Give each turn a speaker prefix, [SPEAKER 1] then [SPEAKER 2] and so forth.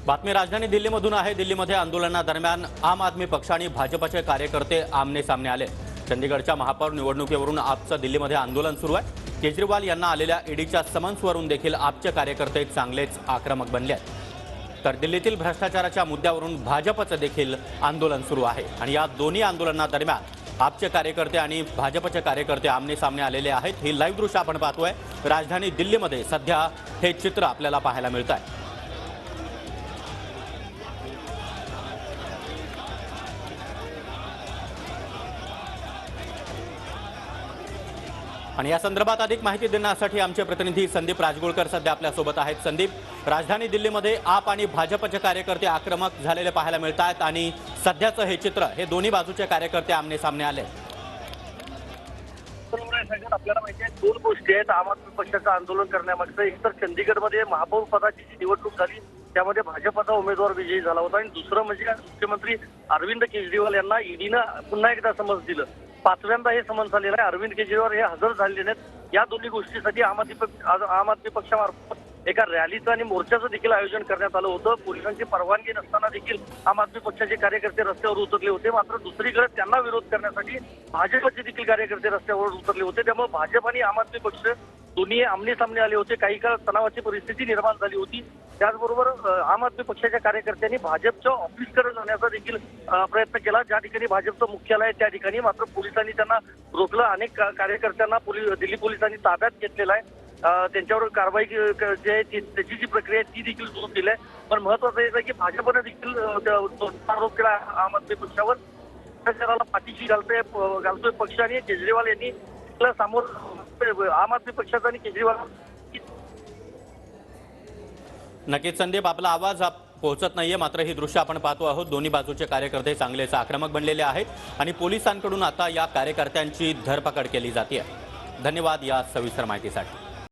[SPEAKER 1] बातमी राजधानी दिल्लीमधून आहे। दिल्लीमध्ये आंदोलनादरम्यान आम आदमी पक्ष आणि भाजपचे कार्यकर्ते आमने सामने आले। चंदीगडच्या महापौर निवडणुकीवरून आपचं दिल्लीमध्ये आंदोलन सुरू आहे। केजरीवाल यांना आलेल्या ईडीच्या समन्सवरून देखील आपचे कार्यकर्ते चांगलेच आक्रमक बनले आहेत। तर दिल्लीतील भ्रष्टाचाराच्या मुद्द्यावरून भाजपचं देखील आंदोलन सुरू आहे आणि या दोन्ही आंदोलनादरम्यान आपचे कार्यकर्ते आणि भाजपचे कार्यकर्ते आमने सामने आलेले आहेत। ही लाईव्ह दृश्य आपण पाहतोय। राजधानी दिल्लीमध्ये सध्या हे चित्र आपल्याला पाहायला मिळतं आहे। आणि या संदर्भात अधिक माहिती देण्यासाठी आमचे प्रतिनिधी संदीप राजगुळकर सध्या आपल्या सोबत आहेत। संदीप, राजधानी दिल्लीमध्ये आप आणि भाजपचे कार्यकर्ते आक्रमक झालेले पाहायला मिळतात आणि सध्याचं हे चित्र, हे दोन्ही बाजूचे कार्यकर्ते आमने सामने आले।
[SPEAKER 2] आपल्याला माहिती आहे दोन गोष्टी आहेत आम आदमी पक्षाचं आंदोलन करण्यामागचं। एक तर चंदीगडमध्ये महापौर पदाची निवडणूक झाली, त्यामध्ये भाजपचा उमेदवार विजयी झाला होता आणि दुसरं म्हणजे मुख्यमंत्री अरविंद केजरीवाल यांना ईडीनं पुन्हा एकदा समन्स दिलं। पाचव्यांदा हे समन्स आलेलं आहे। अरविंद केजरीवाल हे हजर झालेले नाहीत। या दोन्ही गोष्टीसाठी आम आदमी पक्षामार्फत एका रॅलीचं आणि मोर्चाचं देखील आयोजन करण्यात आलं होतं। पोलिसांची परवानगी नसताना देखील आम आदमी पक्षाचे कार्यकर्ते रस्त्यावर उतरले होते। मात्र दुसरीकडे त्यांना विरोध करण्यासाठी भाजपचे देखील कार्यकर्ते रस्त्यावर उतरले होते। त्यामुळे भाजप आणि आम आदमी पक्ष दोन्ही आमने सामने आले होते। काही काळ तणावाची परिस्थिती निर्माण झाली होती। त्याचबरोबर आम आदमी पक्षाच्या कार्यकर्त्यांनी भाजपच्या ऑफिसकडे जाण्याचा देखील प्रयत्न केला। ज्या ठिकाणी भाजपचं मुख्यालय आहे त्या ठिकाणी मात्र पोलिसांनी त्यांना रोखलं। अनेक कार्यकर्त्यांना दिल्ली पोलिसांनी ताब्यात घेतलेला आहे। त्यांच्यावर कारवाई जी आहे त्याची जी प्रक्रिया आहे ती देखील सुरू केली आहे। पण महत्वाचं हे आहे की भाजपने देखील आरोप केला आम आदमी पक्षावर। भ्रष्टाचाराला पाठीशी घालतोय पक्ष आणि केजरीवाल यांनी समोर आम आदमी पक्षाचा आणि केजरीवाल।
[SPEAKER 1] नक्कीच संदीप, आपला आवाज पोहोचत नाहीये, मात्र ही दृश्य आपण पाहतो आहोत। दोन्ही बाजूचे कार्यकर्ते चांगलेच आक्रमक बनलेले आहेत आणि पोलिसांकडून आता या कार्यकर्त्यांची धरपकड केली जाते। धन्यवाद या सविस्तर माहितीसाठी।